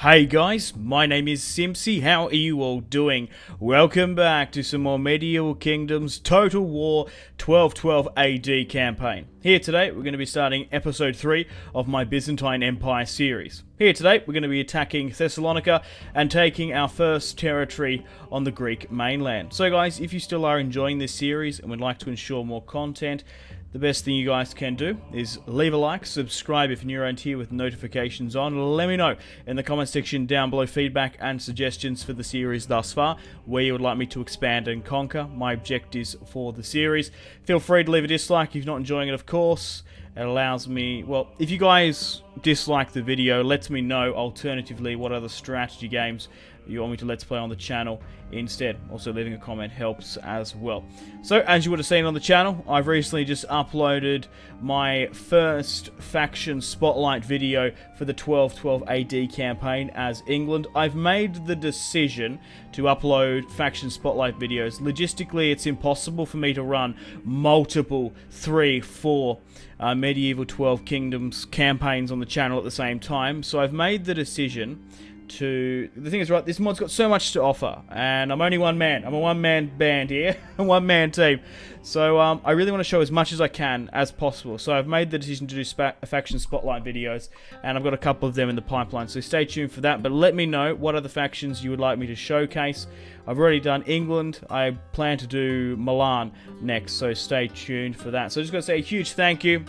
Hey guys, my name is Simpzy. How are you all doing? Welcome back to some more Medieval Kingdoms Total War 1212 AD campaign. Here today, we're going to be starting episode 3 of my Byzantine Empire series. Here today, we're going to be attacking Thessalonica and taking our first territory on the Greek mainland. So guys, if you still are enjoying this series and would like to ensure more content, the best thing you guys can do is leave a like, subscribe if you're around here with notifications on. Let me know in the comment section down below feedback and suggestions for the series thus far, where you would like me to expand and conquer, my objectives for the series. Feel free to leave a dislike if you're not enjoying it, of course. It allows me, well, if you guys dislike the video, lets me know alternatively what other strategy games you want me to let's play on the channel instead. Also leaving a comment helps as well. So as you would have seen on the channel, I've recently just uploaded my first faction spotlight video for the 1212 AD campaign as England. I've made the decision to upload faction spotlight videos. Logistically, it's impossible for me to run multiple 3, 4 Medieval 12 Kingdoms campaigns on the channel at the same time. So I've made the decision to... The thing is, right, this mod's got so much to offer, and I'm only one man. I'm a one-man band here, a one-man team. So I really want to show as much as I can as possible. So I've made the decision to do faction spotlight videos, and I've got a couple of them in the pipeline. So stay tuned for that, but let me know what other factions you would like me to showcase. I've already done England. I plan to do Milan next, so stay tuned for that. So I just got to say a huge thank you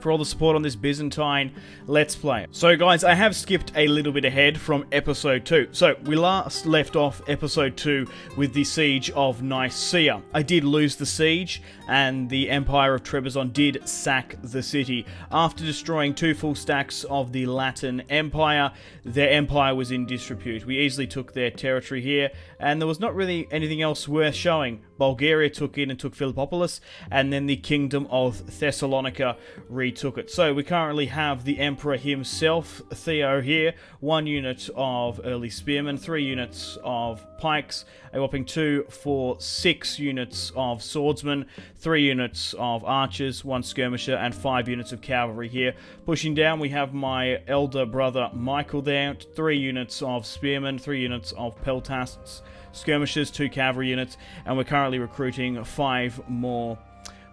for all the support on this Byzantine Let's Play. So guys, I have skipped a little bit ahead from episode 2. So we last left off episode 2 with the Siege of Nicaea. I did lose the siege, and the Empire of Trebizond did sack the city. After destroying 2 full stacks of the Latin Empire, their empire was in disrepute. We easily took their territory here, and there was not really anything else worth showing. Bulgaria took in and took Philippopolis, and then the Kingdom of Thessalonica retook it. So we currently have the Emperor himself, Theo, here. 1 unit of early spearmen, 3 units of pikes, a whopping 2, 4, 6 units of swordsmen, 3 units of archers, 1 skirmisher, and 5 units of cavalry here. Pushing down, we have my elder brother Michael there, 3 units of spearmen, 3 units of peltasts, skirmishers, 2 cavalry units, and we're currently recruiting 5 more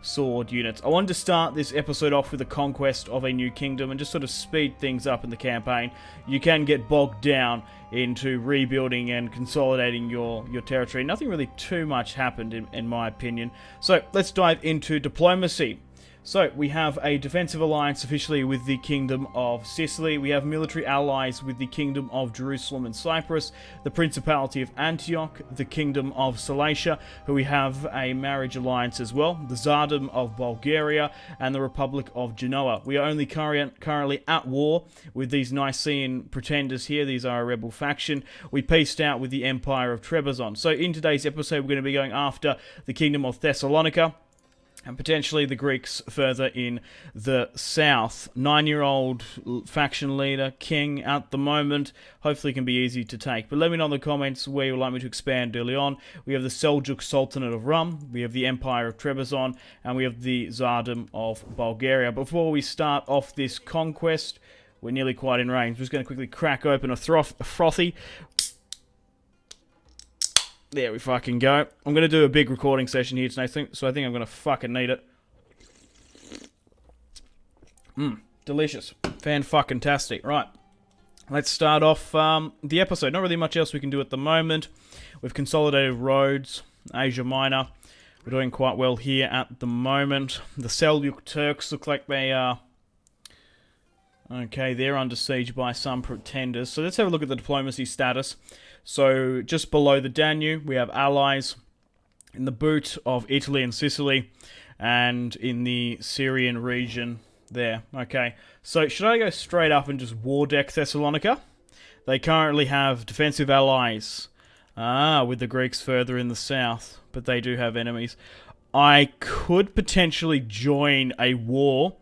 sword units. I wanted to start this episode off with the conquest of a new kingdom and just sort of speed things up in the campaign. You can get bogged down into rebuilding and consolidating your territory. Nothing really too much happened in my opinion. So let's dive into diplomacy. So, we have a defensive alliance officially with the Kingdom of Sicily. We have military allies with the Kingdom of Jerusalem and Cyprus, the Principality of Antioch, the Kingdom of Cilicia, who we have a marriage alliance as well, the Tsardom of Bulgaria, and the Republic of Genoa. We are only currently at war with these Nicene pretenders here. These are a rebel faction. We peaced out with the Empire of Trebizond. So, in today's episode, we're going to be going after the Kingdom of Thessalonica, and potentially the Greeks further in the south. 9-year-old faction leader, king at the moment. Hopefully can be easy to take. But let me know in the comments where you would like me to expand early on. We have the Seljuk Sultanate of Rum, we have the Empire of Trebizond, and we have the Tsardom of Bulgaria. Before we start off this conquest, we're nearly quite in range. I'm just going to quickly crack open a frothy. There we fucking go. I'm going to do a big recording session here tonight, so I think I'm going to fucking need it. Delicious. Fan-fucking-tastic. Right. Let's start off the episode. Not really much else we can do at the moment. We've consolidated roads. Asia Minor. We're doing quite well here at the moment. The Seljuk Turks look like they are... Okay, they're under siege by some pretenders. So let's have a look at the diplomacy status. So just below the Danube, we have allies in the boot of Italy and Sicily, and in the Syrian region there. Okay, so should I go straight up and just war deck Thessalonica? They currently have defensive allies with the Greeks further in the south, but they do have enemies. I could potentially join a war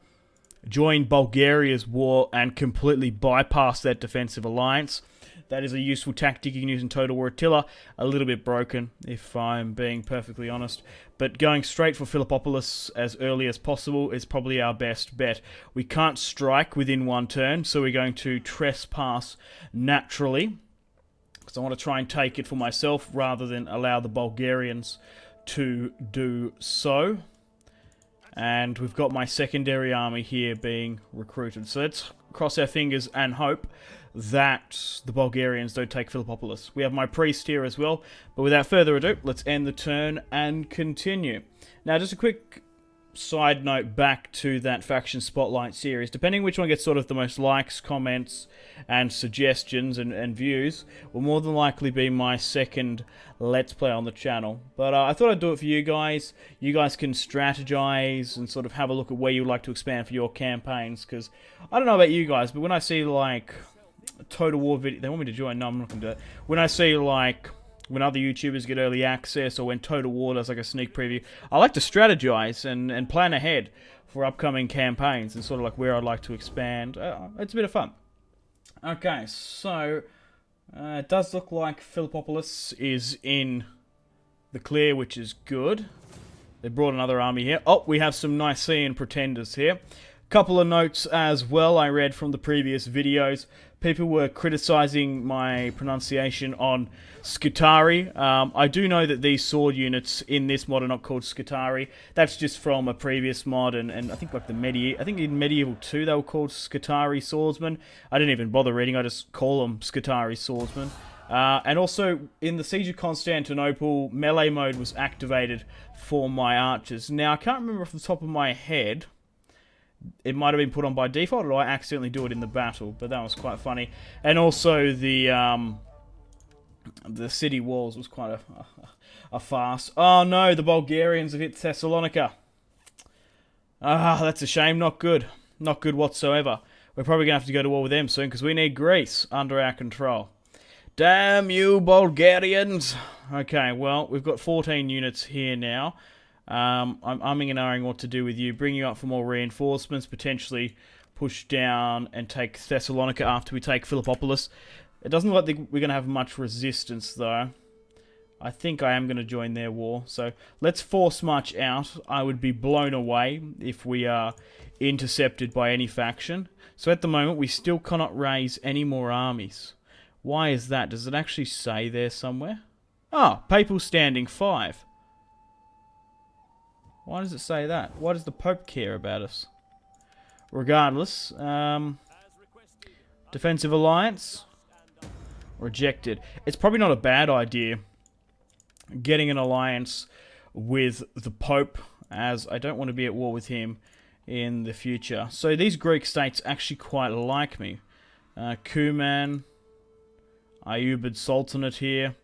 join Bulgaria's war and completely bypass that defensive alliance. That is a useful tactic you can use in Total War Attila. A little bit broken, if I'm being perfectly honest. But going straight for Philippopolis as early as possible is probably our best bet. We can't strike within one turn, so we're going to trespass naturally. Because I want to try and take it for myself rather than allow the Bulgarians to do so. And we've got my secondary army here being recruited. So let's cross our fingers and hope that the Bulgarians don't take Philippopolis. We have my priest here as well. But without further ado, let's end the turn and continue. Now, just a quick side note back to that Faction Spotlight series. Depending which one gets sort of the most likes, comments, and suggestions and views, will more than likely be my second Let's Play on the channel. But I thought I'd do it for you guys. You guys can strategize and sort of have a look at where you'd like to expand for your campaigns. Because I don't know about you guys, but when I see like Total War video, they want me to join. No, I'm not going to do it. When I see like when other YouTubers get early access, or when Total War does like a sneak preview, I like to strategize and plan ahead for upcoming campaigns and sort of like where I'd like to expand. It's a bit of fun. Okay, so it does look like Philippopolis is in the clear, which is good. They brought another army here. Oh, we have some Nicaean pretenders here. Couple of notes as well I read from the previous videos. People were criticizing my pronunciation on Scutari. I do know that these sword units in this mod are not called Scutari. That's just from a previous mod, and I think like I think in Medieval 2 they were called Scutari swordsmen. I didn't even bother reading, I just call them Scutari swordsmen. And also, in the Siege of Constantinople, melee mode was activated for my archers. Now, I can't remember off the top of my head. It might have been put on by default, or I accidentally do it in the battle, but that was quite funny. And also the city walls was quite a farce. Oh no, the Bulgarians have hit Thessalonica. Ah, that's a shame. Not good. Not good whatsoever. We're probably going to have to go to war with them soon, because we need Greece under our control. Damn you, Bulgarians! Okay, well, we've got 14 units here now. I'm umming and ahhing what to do with you. Bring you up for more reinforcements, potentially push down and take Thessalonica after we take Philippopolis. It doesn't look like we're going to have much resistance, though. I think I am going to join their war. So let's force march out. I would be blown away if we are intercepted by any faction. So at the moment, we still cannot raise any more armies. Why is that? Does it actually say there somewhere? Ah, Papal Standing 5. Why does it say that? Why does the Pope care about us? Regardless, defensive alliance, rejected. It's probably not a bad idea getting an alliance with the Pope, as I don't want to be at war with him in the future. So these Greek states actually quite like me. Kuman, Ayyubid Sultanate here,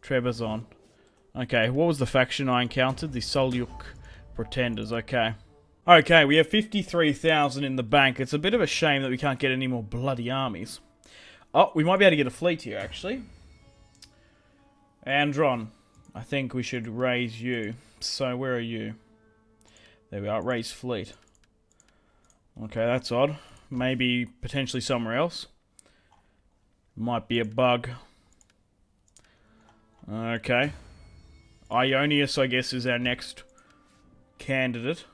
Trebizond. Okay, what was the faction I encountered? The Solyuk Pretenders, okay. Okay, we have 53,000 in the bank. It's a bit of a shame that we can't get any more bloody armies. Oh, we might be able to get a fleet here, actually. Andron, I think we should raise you. So, where are you? There we are, raise fleet. Okay, that's odd. Maybe, potentially somewhere else. Might be a bug. Okay. Ionius, I guess, is our next candidate.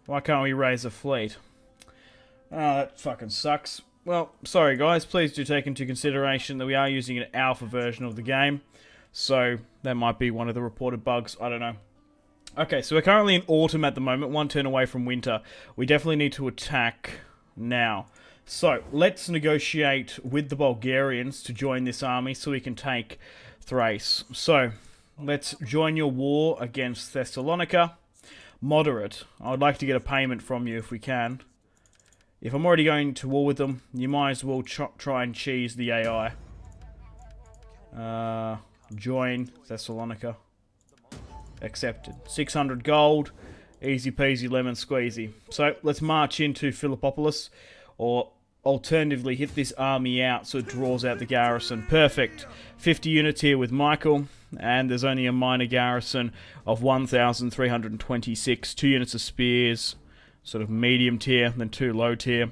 Why can't we raise a fleet? Oh, that fucking sucks. Well, sorry guys, please do take into consideration that we are using an alpha version of the game. So, that might be one of the reported bugs, I don't know. Okay, so we're currently in autumn at the moment, one turn away from winter. We definitely need to attack now. So, let's negotiate with the Bulgarians to join this army so we can take Thrace. So, let's join your war against Thessalonica. Moderate. I would like to get a payment from you if we can. If I'm already going to war with them, you might as well try and cheese the AI. Join Thessalonica. Accepted. 600 gold. Easy peasy lemon squeezy. So, let's march into Philippopolis. Or alternatively hit this army out so it draws out the garrison. Perfect. 50 units here with Michael, and there's only a minor garrison of 1,326. 2 units of spears, sort of medium tier, then 2 low tier.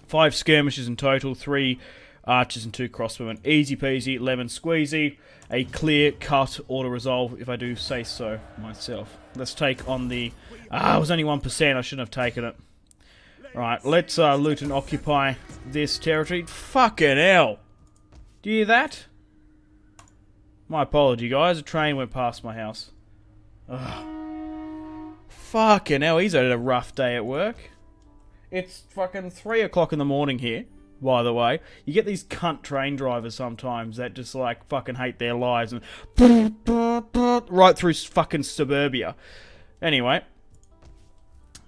5 skirmishers in total, 3 archers and 2 crossbowmen. Easy peasy, lemon squeezy. A clear-cut auto-resolve, if I do say so myself. Let's take on the... it was only 1%, I shouldn't have taken it. Right, let's loot and occupy this territory. Fucking hell! Do you hear that? My apology, guys. A train went past my house. Ugh. Fucking hell, he's had a rough day at work. It's fucking 3 o'clock in the morning here, by the way. You get these cunt train drivers sometimes that just, like, fucking hate their lives and... right through fucking suburbia. Anyway,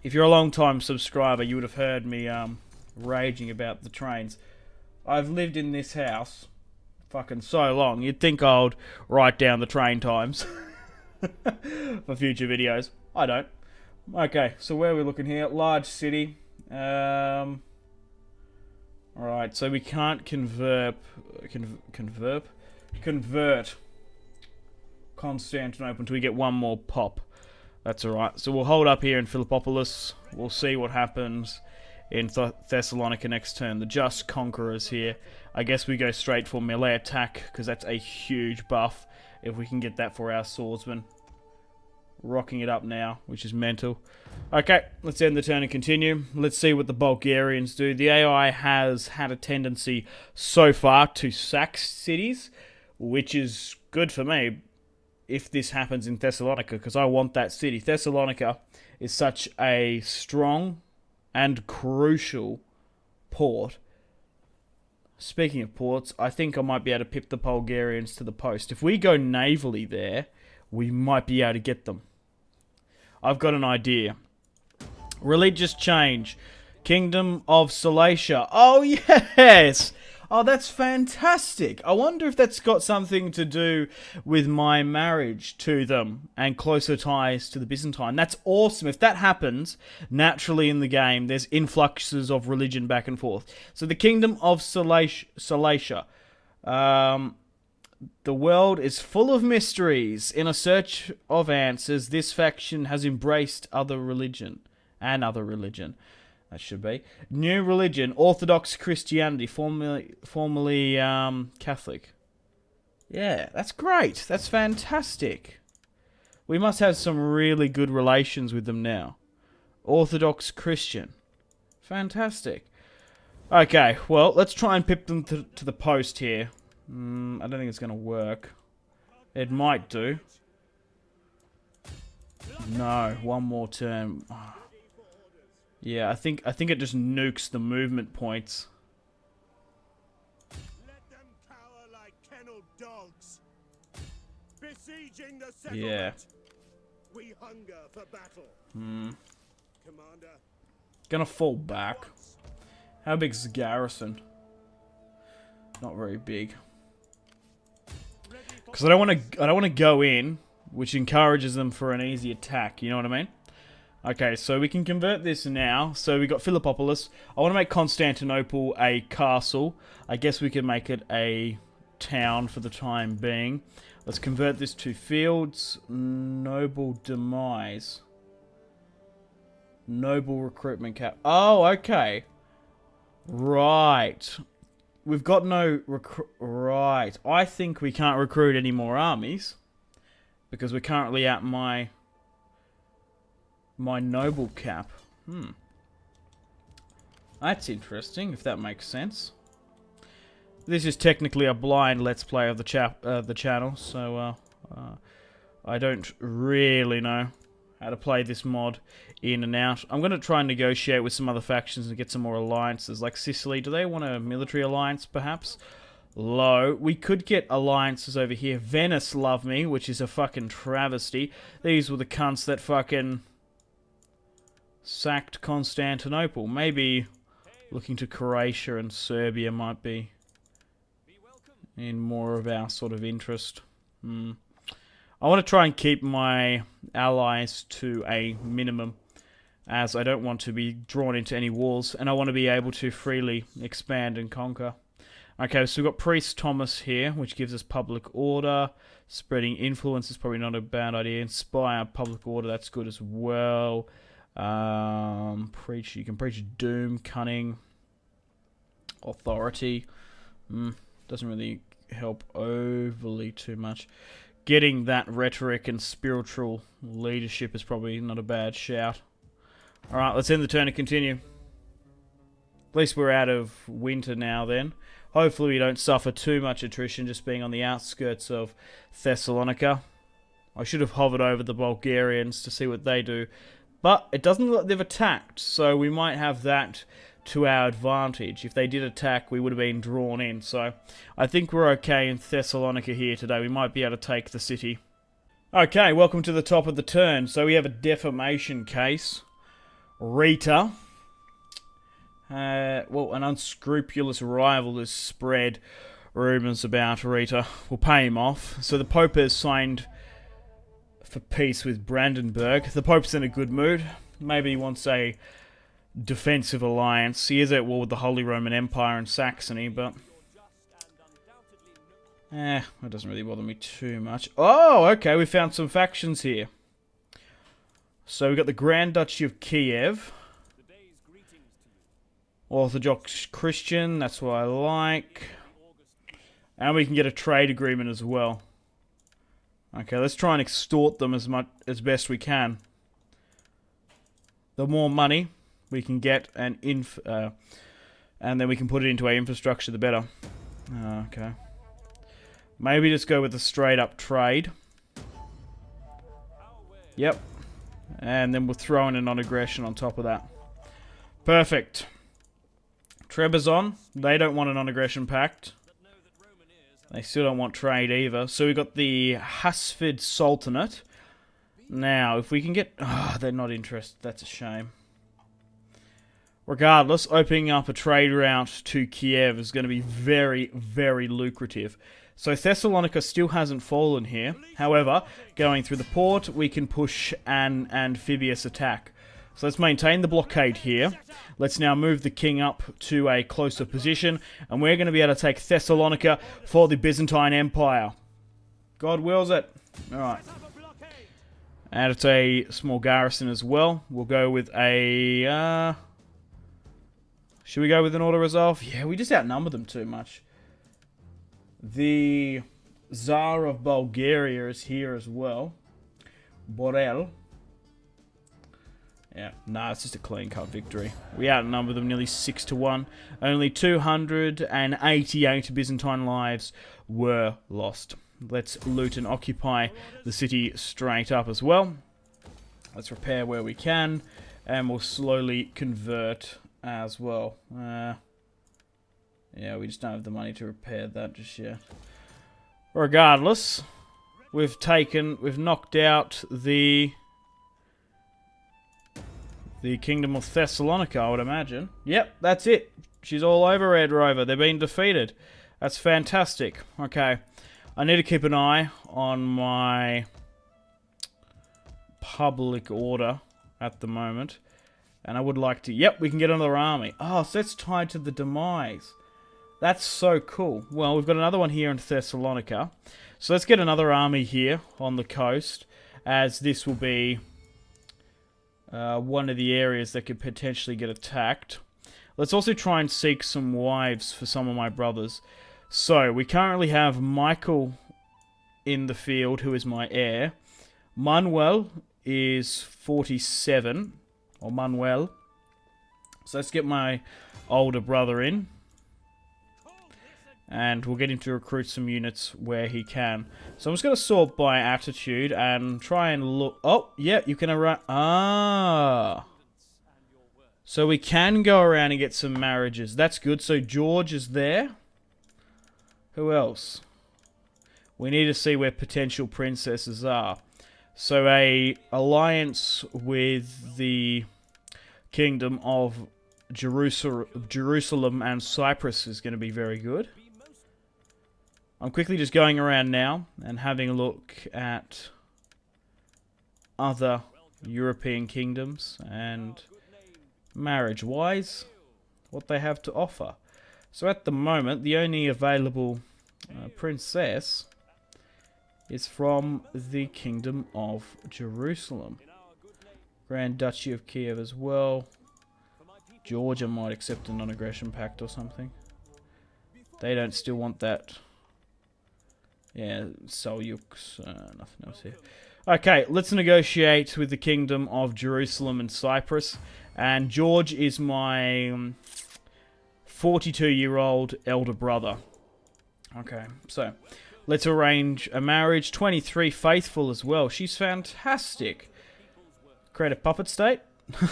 if you're a long-time subscriber, you would have heard me, raging about the trains. I've lived in this house fucking so long, you'd think I'd write down the train times for future videos. I don't. Okay, so where are we looking here? Large city. Alright, so we can't convert Constantinople until we get one more pop. That's alright. So we'll hold up here in Philippopolis. We'll see what happens in Thessalonica next turn. The Just Conquerors here. I guess we go straight for melee attack, because that's a huge buff if we can get that for our swordsmen. Rocking it up now, which is mental. Okay, let's end the turn and continue. Let's see what the Bulgarians do. The AI has had a tendency so far to sack cities, which is good for me if this happens in Thessalonica, because I want that city. Thessalonica is such a strong and crucial port. Speaking of ports, I think I might be able to pip the Bulgarians to the post. If we go navally there, we might be able to get them. I've got an idea. Religious change. Kingdom of Cilicia. Oh, yes! Oh, that's fantastic. I wonder if that's got something to do with my marriage to them and closer ties to the Byzantine. That's awesome. If that happens, naturally in the game, there's influxes of religion back and forth. So the Kingdom of Cilicia. The world is full of mysteries. In a search of answers, this faction has embraced other religion. That should be. New religion, Orthodox Christianity, formerly Catholic. Yeah, that's great. That's fantastic. We must have some really good relations with them now. Orthodox Christian. Fantastic. Okay, well, let's try and pip them to the post here. I don't think it's going to work. It might do. No, one more turn. Yeah, I think it just nukes the movement points. Let them cower like kenneled dogs. Besieging the settlement. Yeah. We hunger for battle. Commander. Gonna fall back. How big's the garrison? Not very big. Because I don't want to go in, which encourages them for an easy attack. You know what I mean? Okay, so we can convert this now. So we got Philippopolis. I want to make Constantinople a castle. I guess we can make it a town for the time being. Let's convert this to fields. Noble demise. Noble recruitment cap. Oh, okay. Right. We've got no right. I think we can't recruit any more armies because we're currently at my noble cap. That's interesting, if that makes sense. This is technically a blind let's play of the channel, so I don't really know how to play this mod in and out. I'm going to try and negotiate with some other factions and get some more alliances, like Sicily. Do they want a military alliance, perhaps? Low. We could get alliances over here. Venice love me, which is a fucking travesty. These were the cunts that fucking sacked Constantinople. Maybe looking to Croatia and Serbia might be in more of our sort of interest. I want to try and keep my allies to a minimum, as I don't want to be drawn into any wars, and I want to be able to freely expand and conquer. Okay, so we've got Priest Thomas here, which gives us public order. Spreading influence is probably not a bad idea. Inspire public order, that's good as well. Preach. You can preach doom, cunning, authority. Doesn't really help overly too much. Getting that rhetoric and spiritual leadership is probably not a bad shout. Alright, let's end the turn and continue. At least we're out of winter now then. Hopefully we don't suffer too much attrition just being on the outskirts of Thessalonica. I should have hovered over the Bulgarians to see what they do. But it doesn't look like they've attacked, so we might have that to our advantage. If they did attack, we would have been drawn in. So I think we're okay in Thessalonica here today. We might be able to take the city. Okay, welcome to the top of the turn. So we have a defamation case. Rita. Well, an unscrupulous rival has spread rumours about Rita. We'll pay him off. So the Pope has signed for peace with Brandenburg. The Pope's in a good mood. Maybe he wants a defensive alliance. He is at war with the Holy Roman Empire and Saxony, but that doesn't really bother me too much. Oh, okay, we found some factions here. So we've got the Grand Duchy of Kiev. Orthodox Christian, that's what I like. And we can get a trade agreement as well. Okay, let's try and extort them as best we can. The more money we can get and then we can put it into our infrastructure, the better. Okay. Maybe just go with a straight up trade. Yep. And then we'll throw in a non-aggression on top of that. Perfect. Trebizond, they don't want a non-aggression pact. They still don't want trade either. So we've got the Hasfid Sultanate. Now, if we can get... they're not interested. That's a shame. Regardless, opening up a trade route to Kiev is going to be very, very lucrative. So Thessalonica still hasn't fallen here. However, going through the port, we can push an amphibious attack. So let's maintain the blockade here. Let's now move the king up to a closer position. And we're going to be able to take Thessalonica for the Byzantine Empire. God wills it. Alright. And it's a small garrison as well. We'll go with a... should we go with an auto-resolve? Yeah, we just outnumber them too much. The Tsar of Bulgaria is here as well. Borel. Yeah, nah, it's just a clean-cut victory. We outnumber them nearly 6-1. Only 288 Byzantine lives were lost. Let's loot and occupy the city straight up as well. Let's repair where we can. And we'll slowly convert as well. Yeah, we just don't have the money to repair that just yet. Regardless, we've knocked out the Kingdom of Thessalonica, I would imagine. Yep, that's it. She's all over Red Rover. They've been defeated. That's fantastic. Okay, I need to keep an eye on my public order at the moment. And I would like to... Yep, we can get another army. Oh, so that's tied to the demise. That's so cool. Well, we've got another one here in Thessalonica. So let's get another army here on the coast, as this will be one of the areas that could potentially get attacked. Let's also try and seek some wives for some of my brothers. So, we currently have Michael in the field, who is my heir. Manuel is 47, or Manuel. So let's get my older brother in. And we'll get him to recruit some units where he can. So I'm just going to sort by attitude and try and look... Oh, yeah, you can... So we can go around and get some marriages. That's good. So George is there. Who else? We need to see where potential princesses are. So a alliance with the Kingdom of Jerusalem and Cyprus is going to be very good. I'm quickly just going around now and having a look at other European kingdoms and marriage-wise, what they have to offer. So at the moment, the only available princess is from the Kingdom of Jerusalem. Grand Duchy of Kiev as well. Georgia might accept a non-aggression pact or something. They don't still want that. Yeah, Seljuks, nothing else here. Okay, let's negotiate with the Kingdom of Jerusalem and Cyprus. And George is my 42-year-old elder brother. Okay, so let's arrange a marriage. 23 faithful as well. She's fantastic. Create a puppet state.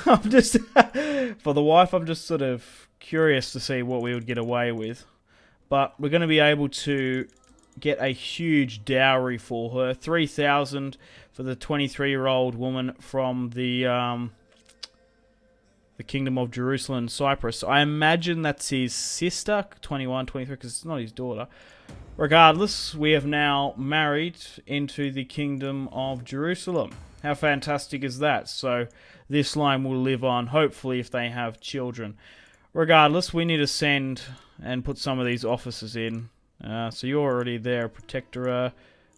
I'm just for the wife. I'm just sort of curious to see what we would get away with, but we're going to be able to get a huge dowry for her. 3,000 for the 23-year-old woman from the Kingdom of Jerusalem and Cyprus. I imagine that's his sister, 21, 23, because it's not his daughter. Regardless, we have now married into the Kingdom of Jerusalem. How fantastic is that? So this line will live on, hopefully, if they have children. Regardless, we need to send and put some of these officers in. So you're already there, Protectora.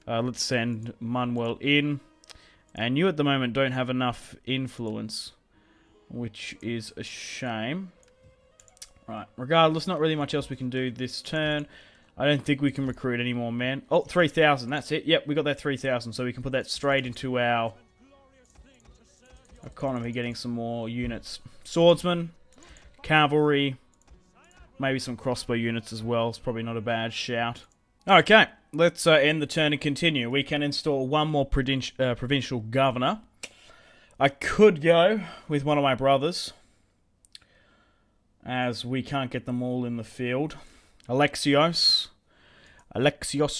Let's send Manuel in. And you at the moment don't have enough influence, which is a shame. Right, regardless, not really much else we can do this turn. I don't think we can recruit any more men. Oh, 3,000, that's it. Yep, we got that 3,000, so we can put that straight into our economy, getting some more units. Swordsmen, cavalry, maybe some crossbow units as well. It's probably not a bad shout. Okay, let's end the turn and continue. We can install one more provincial governor. I could go with one of my brothers, as we can't get them all in the field. Alexios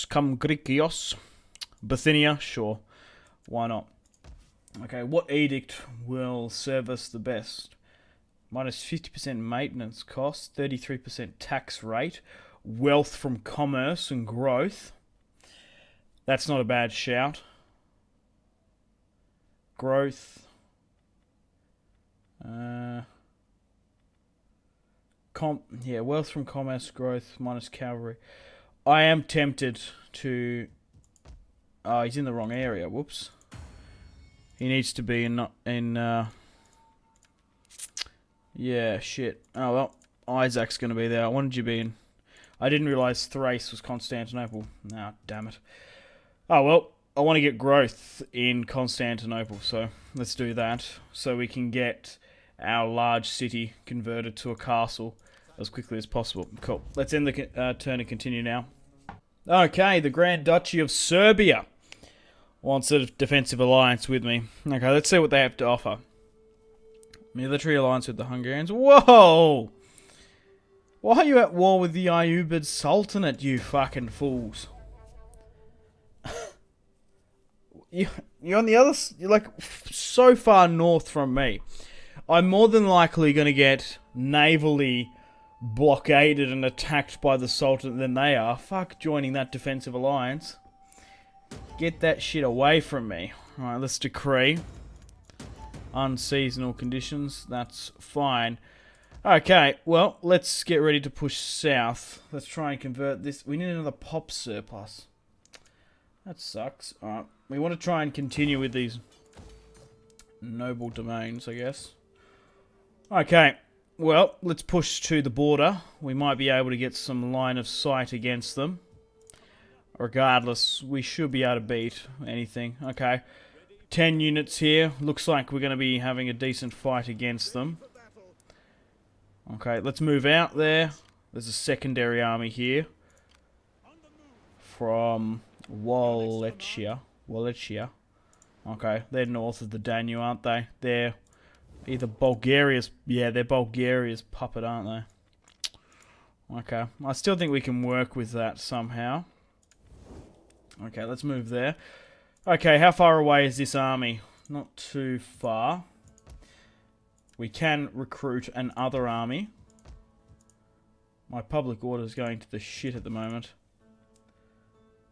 cum Grikios. Bithynia, sure. Why not? Okay, what edict will serve us the best? Minus 50% maintenance cost, 33% tax rate, wealth from commerce and growth. That's not a bad shout. Growth. Yeah, wealth from commerce, growth, minus cavalry. I am tempted to... Oh, he's in the wrong area. Whoops. He needs to be in yeah, shit. Oh, well. Isaac's going to be there. What did you be in? I didn't realise Thrace was Constantinople. Nah, damn it. Oh, well. I want to get growth in Constantinople, so let's do that. So we can get our large city converted to a castle as quickly as possible. Cool. Let's end the turn and continue now. Okay, the Grand Duchy of Serbia wants a defensive alliance with me. Okay, let's see what they have to offer. Military alliance with the Hungarians. Whoa! Why are you at war with the Ayyubid Sultanate, you fucking fools? You're on the other... You're like so far north from me. I'm more than likely going to get navally blockaded and attacked by the Sultan than they are. Fuck joining that defensive alliance. Get that shit away from me. Alright, let's decree. Unseasonal conditions. That's fine. Okay, well, let's get ready to push south. Let's try and convert this. We need another pop surplus. That sucks. Alright, we want to try and continue with these noble domains, I guess. Okay, well, let's push to the border. We might be able to get some line of sight against them. Regardless, we should be able to beat anything. Okay, 10 units here. Looks like we're going to be having a decent fight against them. Okay, let's move out there. There's a secondary army here from Wallachia. Okay, they're north of the Danube, aren't they? They're either Bulgaria's... Yeah, they're Bulgaria's puppet, aren't they? Okay, I still think we can work with that somehow. Okay, let's move there. Okay, how far away is this army? Not too far. We can recruit another army. My public order is going to the shit at the moment.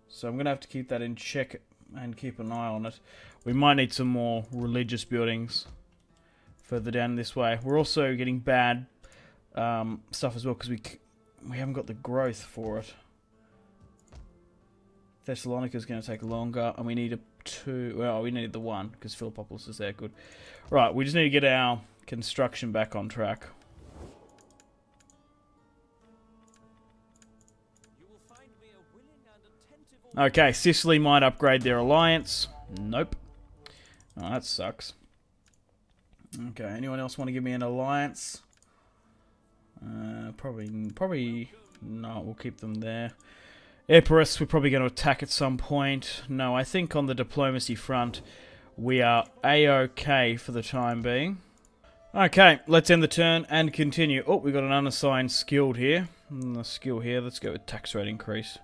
So I'm going to have to keep that in check and keep an eye on it. We might need some more religious buildings further down this way. We're also getting bad stuff as well because we haven't got the growth for it. Thessalonica is going to take longer, and we need 2. Well, we need the 1 because Philippopolis is there. Good. Right, we just need to get our construction back on track. Okay, Sicily might upgrade their alliance. Nope. Oh, that sucks. Okay, anyone else want to give me an alliance? Probably not. We'll keep them there. Epirus, we're probably going to attack at some point. No, I think on the diplomacy front, we are A-OK for the time being. Okay, let's end the turn and continue. Oh, we've got an unassigned skilled here. The skill here, let's go with tax rate increase.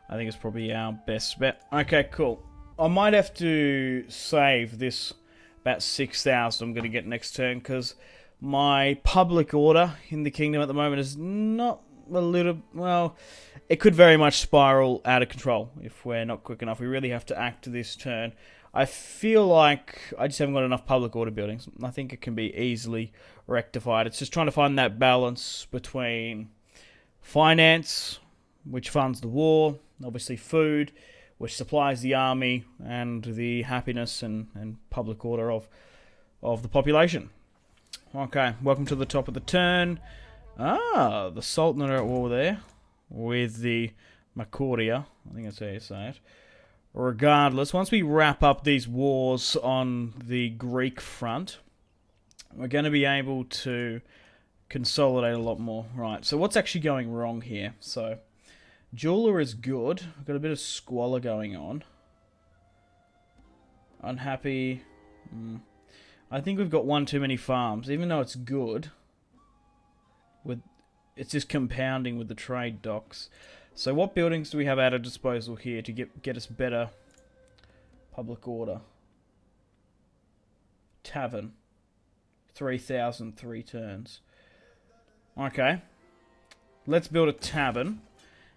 I think it's probably our best bet. Okay, cool. I might have to save this about 6,000 I'm going to get next turn, because my public order in the kingdom at the moment is not a little... Well, it could very much spiral out of control if we're not quick enough. We really have to act this turn. I feel like I just haven't got enough public order buildings. I think it can be easily rectified. It's just trying to find that balance between finance, which funds the war, obviously food, which supplies the army, and the happiness and public order of the population. Okay, welcome to the top of the turn. Ah, the Sultanate are at war there with the Makuria. I think that's how you say it. Regardless, once we wrap up these wars on the Greek front, we're going to be able to consolidate a lot more. Right, so what's actually going wrong here? So, jeweler is good. We've got a bit of squalor going on. Unhappy. I think we've got one too many farms, even though it's good. It's just compounding with the trade docks. So what buildings do we have at our disposal here to get us better public order? Tavern. 3,000 3 turns. Okay. Let's build a tavern.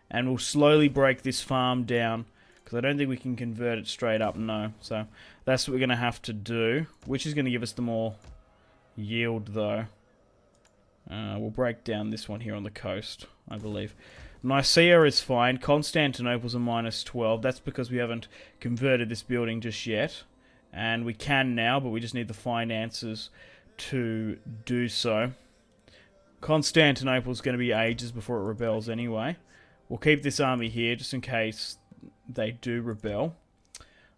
And we'll slowly break this farm down. Because I don't think we can convert it straight up, no. So that's what we're going to have to do. Which is going to give us the more yield, though. We'll break down this one here on the coast, I believe. Nicaea is fine. Constantinople's a -12. That's because we haven't converted this building just yet. And we can now, but we just need the finances to do so. Constantinople's going to be ages before it rebels anyway. We'll keep this army here just in case they do rebel.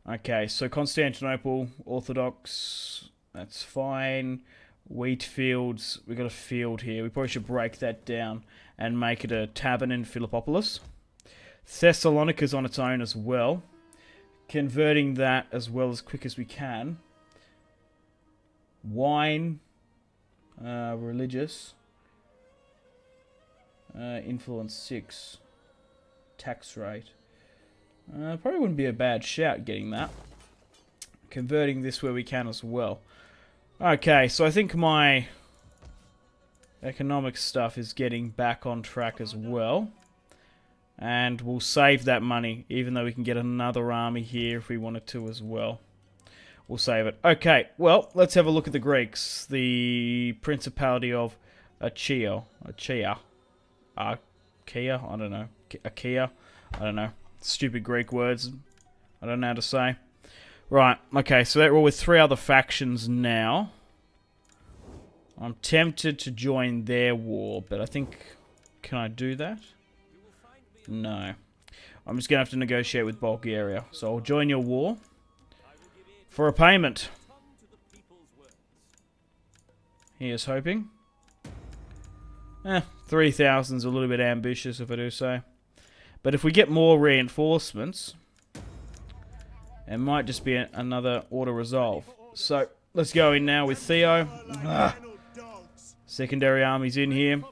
Okay, so Constantinople, Orthodox, that's fine. Wheat fields, we've got a field here. We probably should break that down and make it a tavern in Philippopolis. Thessalonica's on its own as well. Converting that as well as quick as we can. Wine, religious, influence 6, tax rate. Probably wouldn't be a bad shout getting that. Converting this where we can as well. Okay, so I think my economic stuff is getting back on track as well. And we'll save that money, even though we can get another army here if we wanted to as well. We'll save it. Okay, well, let's have a look at the Greeks. The Principality of Achaea. Achaea? I don't know. Achaea? I don't know. Stupid Greek words. I don't know how to say. Right, okay, so we're with 3 other factions now. I'm tempted to join their war, but I think... Can I do that? No. I'm just going to have to negotiate with Bulgaria. So I'll join your war for a payment. Here's hoping. 3,000's a little bit ambitious if I do so. But if we get more reinforcements... It might just be another auto resolve. So, let's go in now with Theo. Secondary armies in here.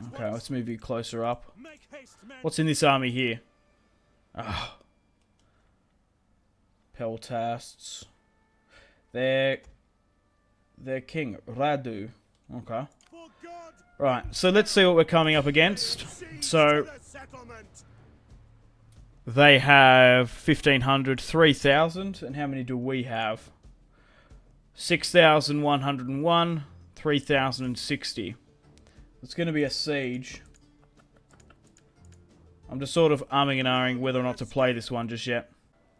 Okay, let's move you closer up. What's in this army here? Peltasts. They're king, Radu. Okay. Right, so let's see what we're coming up against. So... They have 1,500, 3,000, and how many do we have? 6,101, 3,060. It's going to be a siege. I'm just sort of umming and ahhing whether or not to play this one just yet.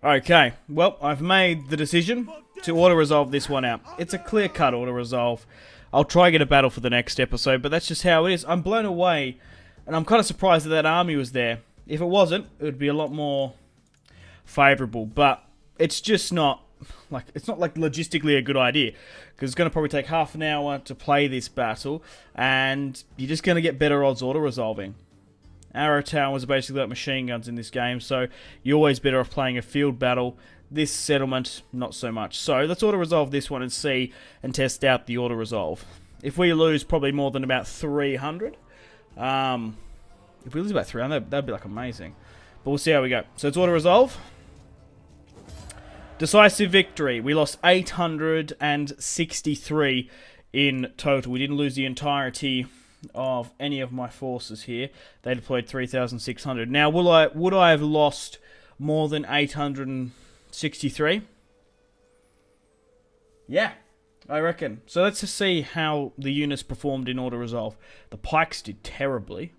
Okay, well, I've made the decision to auto-resolve this one out. It's a clear-cut auto-resolve. I'll try and get a battle for the next episode, but that's just how it is. I'm blown away, and I'm kind of surprised that that army was there. If it wasn't, it would be a lot more favourable, but it's just not, it's not logistically a good idea, because it's going to probably take half an hour to play this battle, and you're just going to get better odds auto-resolving. Arrow towers are basically like machine guns in this game, so you're always better off playing a field battle. This settlement, not so much. So let's auto-resolve this one and see and test out the auto-resolve. If we lose probably more than about 300, if we lose about 300, that'd be like amazing. But we'll see how we go. So it's auto-resolve. Decisive victory. We lost 863 in total. We didn't lose the entirety of any of my forces here. They deployed 3,600. Now, would I have lost more than 863? Yeah, I reckon. So let's just see how the units performed in auto-resolve. The pikes did terribly.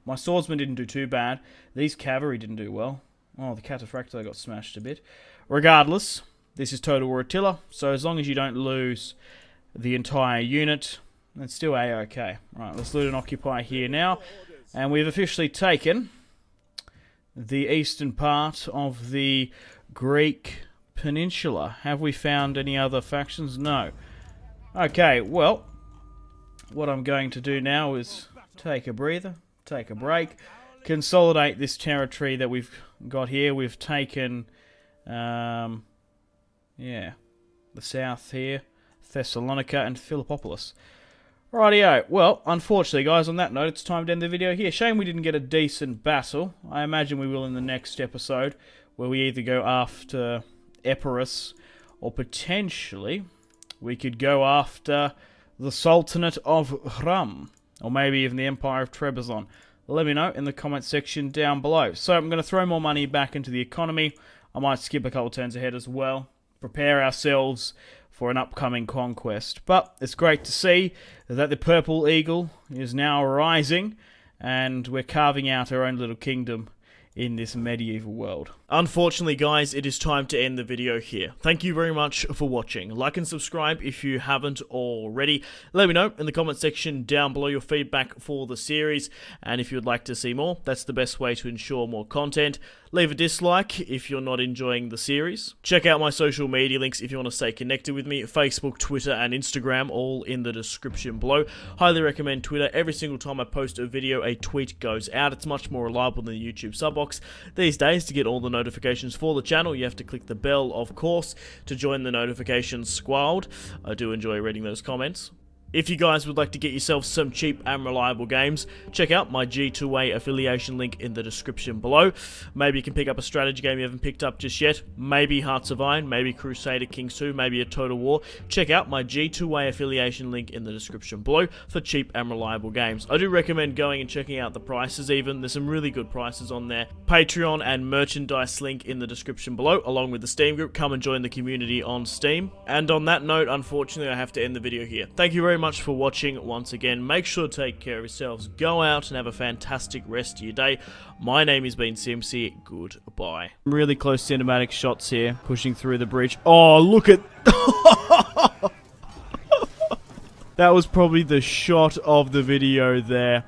My swordsmen didn't do too bad. These cavalry didn't do well. Oh, the cataphracta got smashed a bit. Regardless, this is Total War Attila, so as long as you don't lose the entire unit, it's still A-OK. Right, let's loot and occupy here now. And we've officially taken the eastern part of the Greek peninsula. Have we found any other factions? No. Okay, well, what I'm going to do now is take a breather, take a break, consolidate this territory that we've got here. We've taken, the south here, Thessalonica and Philippopolis. Rightio, well, unfortunately guys, on that note, it's time to end the video here. Shame we didn't get a decent battle. I imagine we will in the next episode, where we either go after Epirus, or potentially we could go after the Sultanate of Rum, or maybe even the Empire of Trebizond. Let me know in the comment section down below. So I'm going to throw more money back into the economy. I might skip a couple turns ahead as well. Prepare ourselves for an upcoming conquest. But it's great to see that the Purple Eagle is now rising, and we're carving out our own little kingdom in this medieval world. Unfortunately, guys, it is time to end the video here. Thank you very much for watching. Like and subscribe if you haven't already. Let me know in the comment section down below your feedback for the series, and if you'd like to see more, that's the best way to ensure more content. Leave a dislike if you're not enjoying the series. Check out my social media links if you want to stay connected with me. Facebook, Twitter, and Instagram, all in the description below. Highly recommend Twitter. Every single time I post a video, a tweet goes out. It's much more reliable than the YouTube sub box. These days, to get all the notifications for the channel, you have to click the bell, of course, to join the notifications squad. I do enjoy reading those comments. If you guys would like to get yourself some cheap and reliable games, check out my G2A affiliation link in the description below. Maybe you can pick up a strategy game you haven't picked up just yet. Maybe Hearts of Iron, maybe Crusader Kings 2, maybe a Total War. Check out my G2A affiliation link in the description below for cheap and reliable games. I do recommend going and checking out the prices even. There's some really good prices on there. Patreon and merchandise link in the description below, along with the Steam group. Come and join the community on Steam. And on that note, unfortunately, I have to end the video here. Thank you very much for watching once again. Make sure to take care of yourselves. Go out and have a fantastic rest of your day. My name has been Simpzy. Goodbye. Really close cinematic shots here, pushing through the bridge. Oh, look at... That was probably the shot of the video there.